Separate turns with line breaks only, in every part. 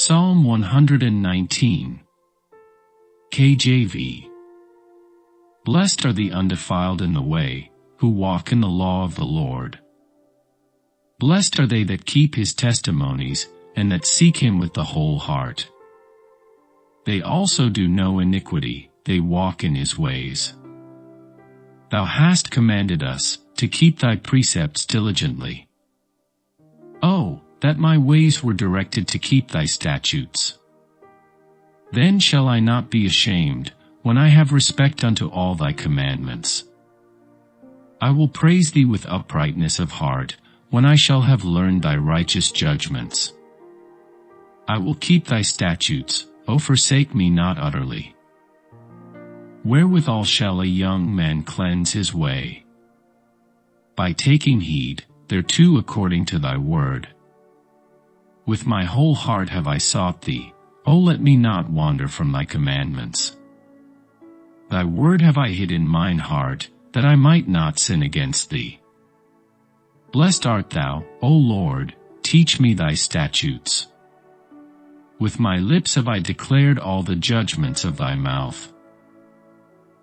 Psalm 119. KJV. Blessed are the undefiled in the way, who walk in the law of the Lord. Blessed are they that keep his testimonies, and that seek him with the whole heart. They also do no iniquity, they walk in his ways. Thou hast commanded us to keep thy precepts diligently. Oh, that my ways were directed to keep thy statutes. Then shall I not be ashamed, when I have respect unto all thy commandments. I will praise thee with uprightness of heart, when I shall have learned thy righteous judgments. I will keep thy statutes, O forsake me not utterly. Wherewithal shall a young man cleanse his way? By taking heed thereto according to thy word. With my whole heart have I sought thee, O let me not wander from thy commandments. Thy word have I hid in mine heart, that I might not sin against thee. Blessed art thou, O Lord, teach me thy statutes. With my lips have I declared all the judgments of thy mouth.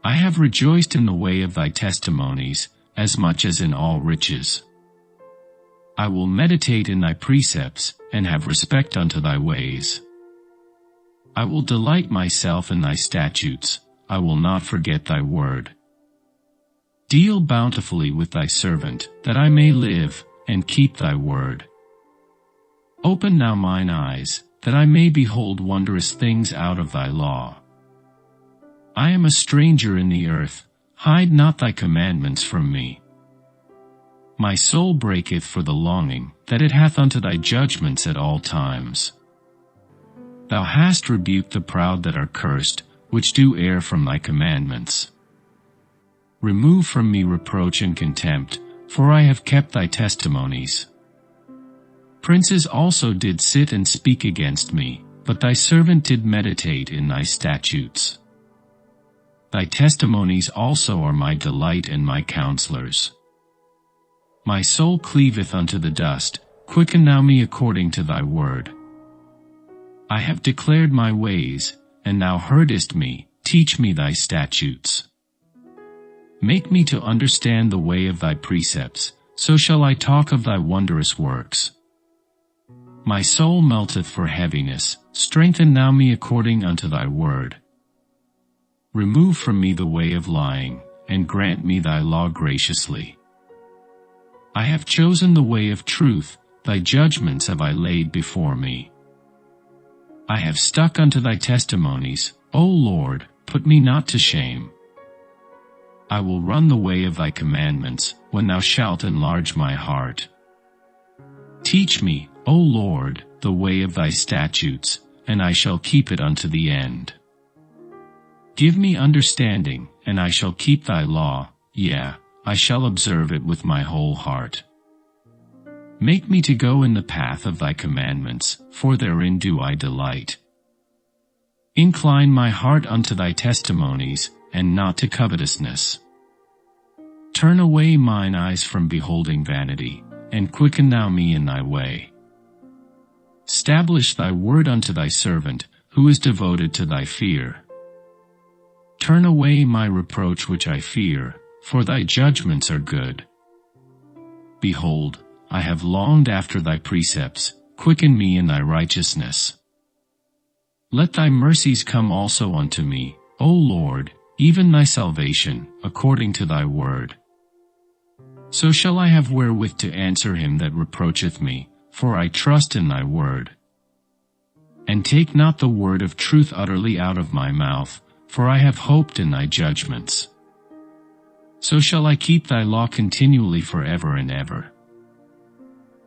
I have rejoiced in the way of thy testimonies, as much as in all riches. I will meditate in thy precepts, and have respect unto thy ways. I will delight myself in thy statutes, I will not forget thy word. Deal bountifully with thy servant, that I may live, and keep thy word. Open now mine eyes, that I may behold wondrous things out of thy law. I am a stranger in the earth, hide not thy commandments from me. My soul breaketh for the longing that it hath unto thy judgments at all times. Thou hast rebuked the proud that are cursed, which do err from thy commandments. Remove from me reproach and contempt, for I have kept thy testimonies. Princes also did sit and speak against me, but thy servant did meditate in thy statutes. Thy testimonies also are my delight and my counselors. My soul cleaveth unto the dust, quicken thou me according to thy word. I have declared my ways, and thou heardest me, teach me thy statutes. Make me to understand the way of thy precepts, so shall I talk of thy wondrous works. My soul melteth for heaviness, strengthen thou me according unto thy word. Remove from me the way of lying, and grant me thy law graciously. I have chosen the way of truth, thy judgments have I laid before me. I have stuck unto thy testimonies, O Lord, put me not to shame. I will run the way of thy commandments, when thou shalt enlarge my heart. Teach me, O Lord, the way of thy statutes, and I shall keep it unto the end. Give me understanding, and I shall keep thy law, yea, I shall observe it with my whole heart. Make me to go in the path of thy commandments, for therein do I delight. Incline my heart unto thy testimonies, and not to covetousness. Turn away mine eyes from beholding vanity, and quicken thou me in thy way. Stablish thy word unto thy servant, who is devoted to thy fear. Turn away my reproach which I fear, for thy judgments are good. Behold, I have longed after thy precepts, quicken me in thy righteousness. Let thy mercies come also unto me, O Lord, even thy salvation, according to thy word. So shall I have wherewith to answer him that reproacheth me, for I trust in thy word. And take not the word of truth utterly out of my mouth, for I have hoped in thy judgments. So shall I keep thy law continually forever and ever.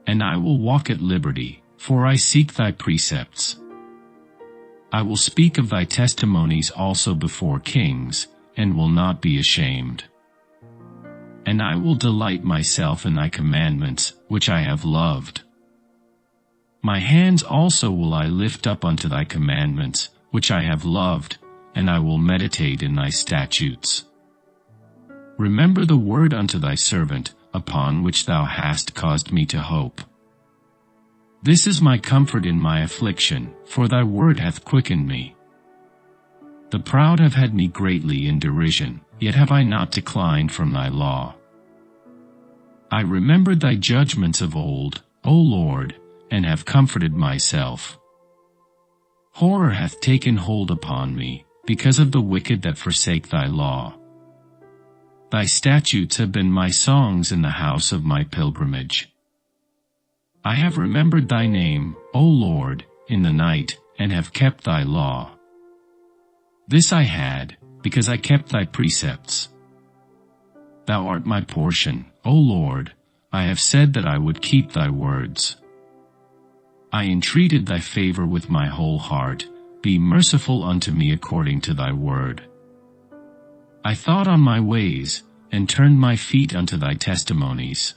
And I will walk at liberty, for I seek thy precepts. I will speak of thy testimonies also before kings, and will not be ashamed. And I will delight myself in thy commandments, which I have loved. My hands also will I lift up unto thy commandments, which I have loved, and I will meditate in thy statutes. Remember the word unto thy servant, upon which thou hast caused me to hope. This is my comfort in my affliction, for thy word hath quickened me. The proud have had me greatly in derision, yet have I not declined from thy law. I remembered thy judgments of old, O Lord, and have comforted myself. Horror hath taken hold upon me, because of the wicked that forsake thy law. Thy statutes have been my songs in the house of my pilgrimage. I have remembered thy name, O Lord, in the night, and have kept thy law. This I had, because I kept thy precepts. Thou art my portion, O Lord, I have said that I would keep thy words. I entreated thy favor with my whole heart, be merciful unto me according to thy word. I thought on my ways, and turned my feet unto thy testimonies.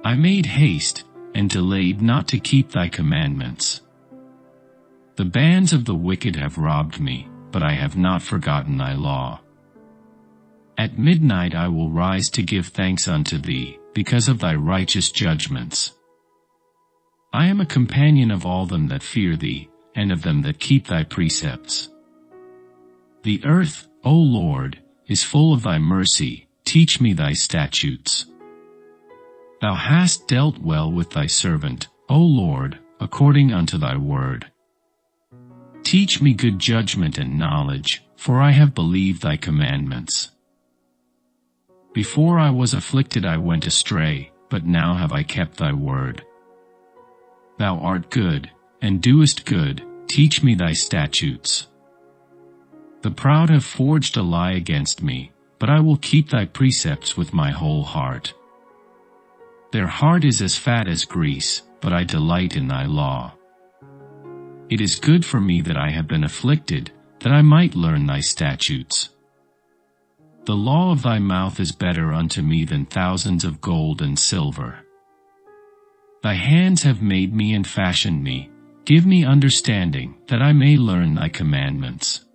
I made haste, and delayed not to keep thy commandments. The bands of the wicked have robbed me, but I have not forgotten thy law. At midnight I will rise to give thanks unto thee, because of thy righteous judgments. I am a companion of all them that fear thee, and of them that keep thy precepts. The earth, O Lord, is full of thy mercy, teach me thy statutes. Thou hast dealt well with thy servant, O Lord, according unto thy word. Teach me good judgment and knowledge, for I have believed thy commandments. Before I was afflicted I went astray, but now have I kept thy word. Thou art good, and doest good, teach me thy statutes. The proud have forged a lie against me, but I will keep thy precepts with my whole heart. Their heart is as fat as grease, but I delight in thy law. It is good for me that I have been afflicted, that I might learn thy statutes. The law of thy mouth is better unto me than thousands of gold and silver. Thy hands have made me and fashioned me. Give me understanding, that I may learn thy commandments.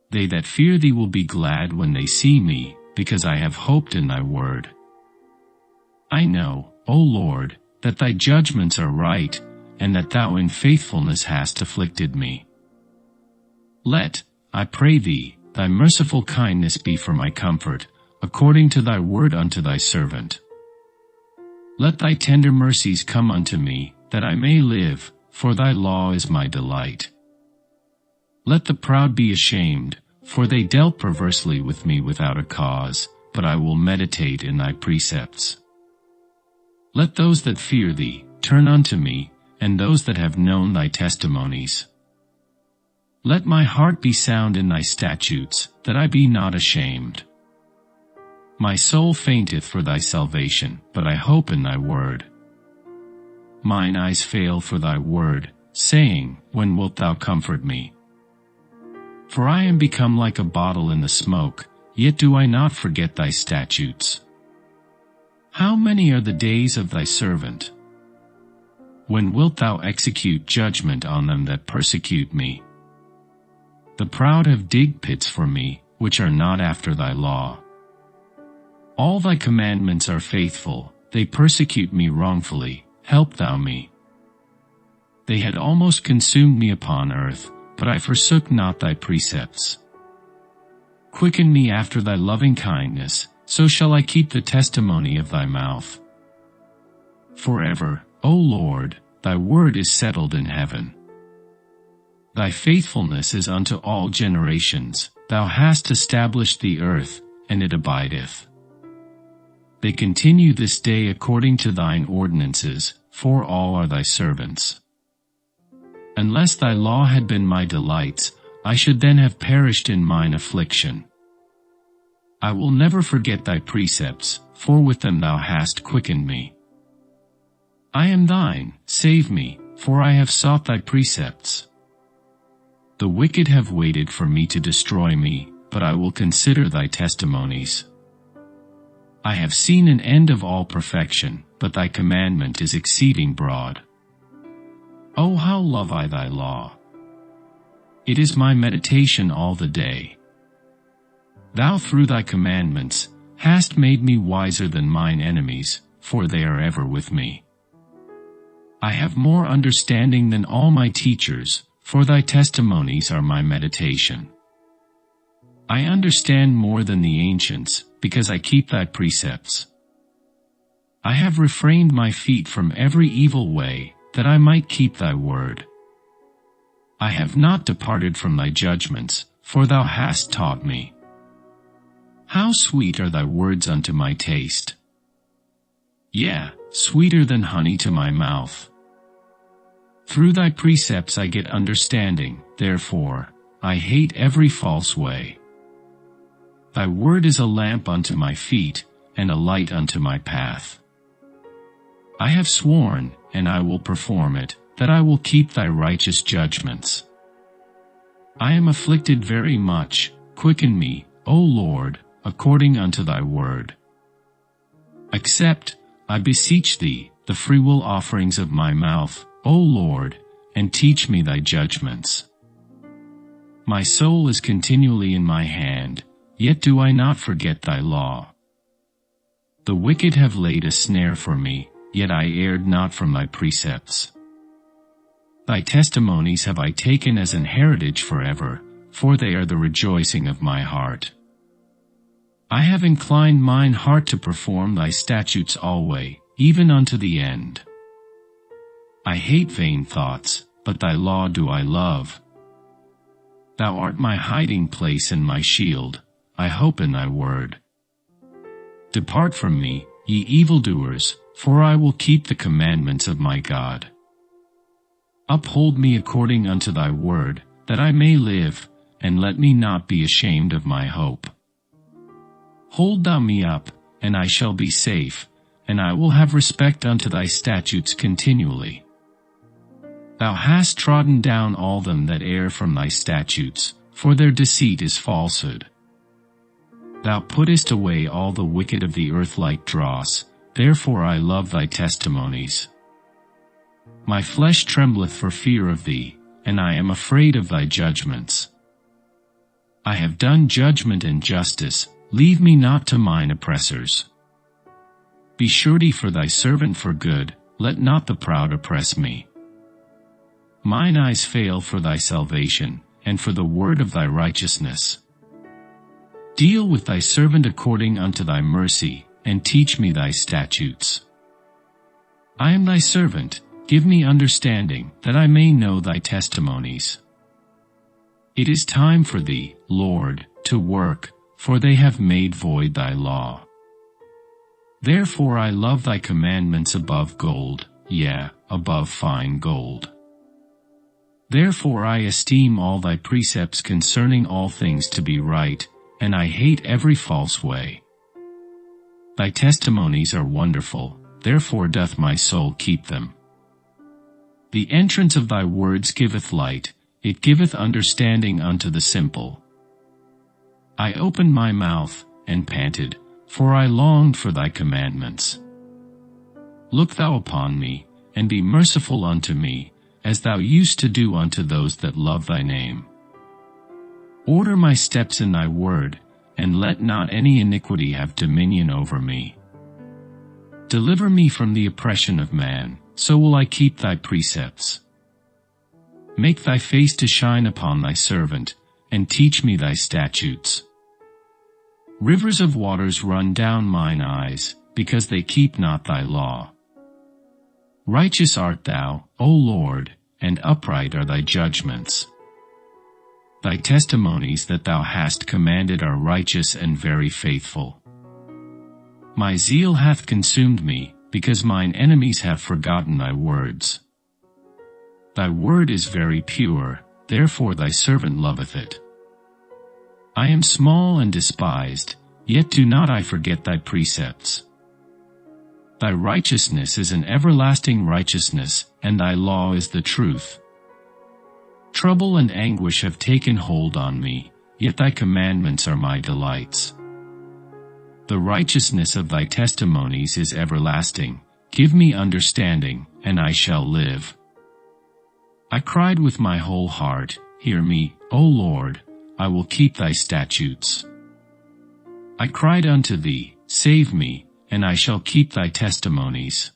They that fear thee will be glad when they see me, because I have hoped in thy word. I know, O Lord, that thy judgments are right, and that thou in faithfulness hast afflicted me. Let, I pray thee, thy merciful kindness be for my comfort, according to thy word unto thy servant. Let thy tender mercies come unto me, that I may live, for thy law is my delight. Let the proud be ashamed, for they dealt perversely with me without a cause, but I will meditate in thy precepts. Let those that fear thee turn unto me, and those that have known thy testimonies. Let my heart be sound in thy statutes, that I be not ashamed. My soul fainteth for thy salvation, but I hope in thy word. Mine eyes fail for thy word, saying, when wilt thou comfort me? For I am become like a bottle in the smoke, yet do I not forget thy statutes. How many are the days of thy servant? When wilt thou execute judgment on them that persecute me? The proud have digged pits for me, which are not after thy law. All thy commandments are faithful, they persecute me wrongfully, help thou me. They had almost consumed me upon earth, but I forsook not thy precepts. Quicken me after thy loving kindness, so shall I keep the testimony of thy mouth. Forever, O Lord, thy word is settled in heaven. Thy faithfulness is unto all generations, thou hast established the earth, and it abideth. They continue this day according to thine ordinances, for all are thy servants. Unless thy law had been my delights, I should then have perished in mine affliction. I will never forget thy precepts, for with them thou hast quickened me. I am thine, save me, for I have sought thy precepts. The wicked have waited for me to destroy me, but I will consider thy testimonies. I have seen an end of all perfection, but thy commandment is exceeding broad. Oh, how love I thy law! It is my meditation all the day. Thou through thy commandments hast made me wiser than mine enemies, for they are ever with me. I have more understanding than all my teachers, for thy testimonies are my meditation. I understand more than the ancients, because I keep thy precepts. I have refrained my feet from every evil way, that I might keep thy word. I have not departed from thy judgments, for thou hast taught me. How sweet are thy words unto my taste! Yea, sweeter than honey to my mouth. Through thy precepts I get understanding, therefore I hate every false way. Thy word is a lamp unto my feet, and a light unto my path. I have sworn, and I will perform it, that I will keep thy righteous judgments. I am afflicted very much, quicken me, O Lord, according unto thy word. Accept, I beseech thee, the freewill offerings of my mouth, O Lord, and teach me thy judgments. My soul is continually in my hand, yet do I not forget thy law. The wicked have laid a snare for me, yet I erred not from thy precepts. Thy testimonies have I taken as an heritage forever, for they are the rejoicing of my heart. I have inclined mine heart to perform thy statutes alway, even unto the end. I hate vain thoughts, but thy law do I love. Thou art my hiding place and my shield, I hope in thy word. Depart from me, ye evildoers, for I will keep the commandments of my God. Uphold me according unto thy word, that I may live, and let me not be ashamed of my hope. Hold thou me up, and I shall be safe, and I will have respect unto thy statutes continually. Thou hast trodden down all them that err from thy statutes, for their deceit is falsehood. Thou puttest away all the wicked of the earth like dross, therefore I love thy testimonies. My flesh trembleth for fear of thee, and I am afraid of thy judgments. I have done judgment and justice, leave me not to mine oppressors. Be surety for thy servant for good, let not the proud oppress me. Mine eyes fail for thy salvation, and for the word of thy righteousness. Deal with thy servant according unto thy mercy, and teach me thy statutes. I am thy servant, give me understanding, that I may know thy testimonies. It is time for thee, Lord, to work, for they have made void thy law. Therefore I love thy commandments above gold, yea, above fine gold. Therefore I esteem all thy precepts concerning all things to be right, and I hate every false way. Thy testimonies are wonderful, therefore doth my soul keep them. The entrance of thy words giveth light, it giveth understanding unto the simple. I opened my mouth, and panted, for I longed for thy commandments. Look thou upon me, and be merciful unto me, as thou used to do unto those that love thy name. Order my steps in thy word, and let not any iniquity have dominion over me. Deliver me from the oppression of man, so will I keep thy precepts. Make thy face to shine upon thy servant, and teach me thy statutes. Rivers of waters run down mine eyes, because they keep not thy law. Righteous art thou, O Lord, and upright are thy judgments. Thy testimonies that thou hast commanded are righteous and very faithful. My zeal hath consumed me, because mine enemies have forgotten thy words. Thy word is very pure, therefore thy servant loveth it. I am small and despised, yet do not I forget thy precepts. Thy righteousness is an everlasting righteousness, and thy law is the truth. Trouble and anguish have taken hold on me, yet thy commandments are my delights. The righteousness of thy testimonies is everlasting. Give me understanding, and I shall live. I cried with my whole heart, hear me, O Lord, I will keep thy statutes. I cried unto thee, save me, and I shall keep thy testimonies.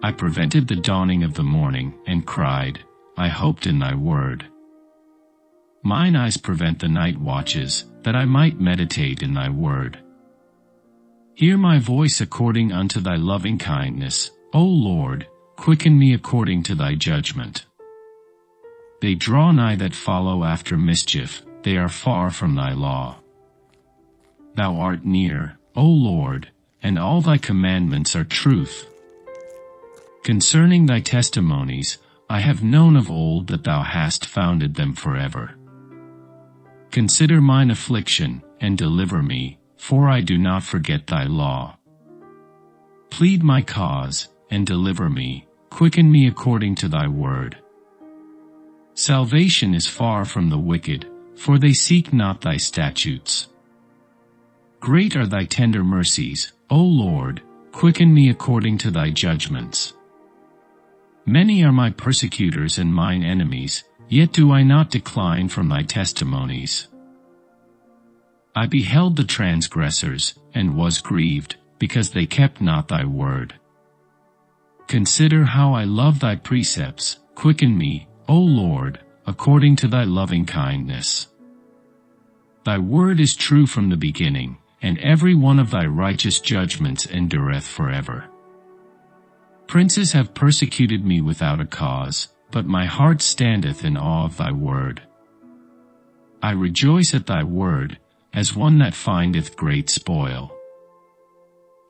I prevented the dawning of the morning, and cried, I hoped in thy word. Mine eyes prevent the night watches, that I might meditate in thy word. Hear my voice according unto thy loving kindness, O Lord, quicken me according to thy judgment. They draw nigh that follow after mischief, they are far from thy law. Thou art near, O Lord, and all thy commandments are truth. Concerning thy testimonies, I have known of old that thou hast founded them forever. Consider mine affliction, and deliver me, for I do not forget thy law. Plead my cause, and deliver me, quicken me according to thy word. Salvation is far from the wicked, for they seek not thy statutes. Great are thy tender mercies, O Lord, quicken me according to thy judgments. Many are my persecutors and mine enemies, yet do I not decline from thy testimonies. I beheld the transgressors, and was grieved, because they kept not thy word. Consider how I love thy precepts, quicken me, O Lord, according to thy loving kindness. Thy word is true from the beginning, and every one of thy righteous judgments endureth forever. Princes have persecuted me without a cause, but my heart standeth in awe of thy word. I rejoice at thy word, as one that findeth great spoil.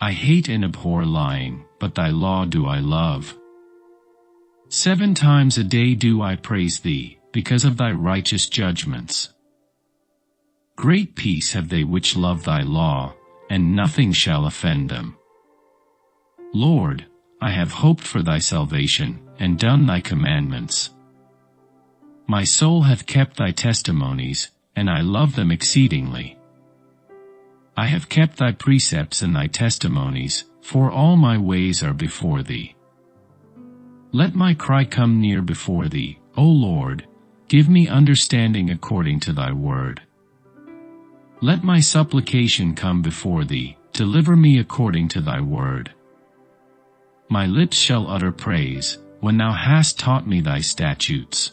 I hate and abhor lying, but thy law do I love. 7 times a day do I praise thee, because of thy righteous judgments. Great peace have they which love thy law, and nothing shall offend them. Lord, I have hoped for thy salvation, and done thy commandments. My soul hath kept thy testimonies, and I love them exceedingly. I have kept thy precepts and thy testimonies, for all my ways are before thee. Let my cry come near before thee, O Lord, give me understanding according to thy word. Let my supplication come before thee, deliver me according to thy word. My lips shall utter praise, when thou hast taught me thy statutes.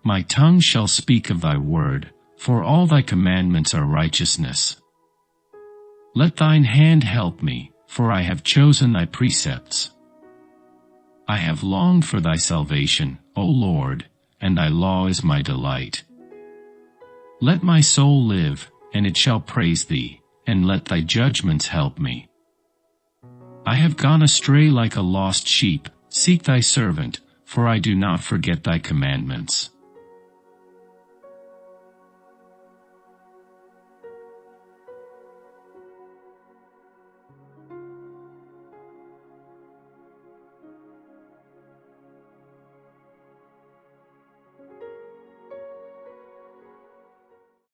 My tongue shall speak of thy word, for all thy commandments are righteousness. Let thine hand help me, for I have chosen thy precepts. I have longed for thy salvation, O Lord, and thy law is my delight. Let my soul live, and it shall praise thee, and let thy judgments help me. I have gone astray like a lost sheep, seek thy servant, for I do not forget thy commandments.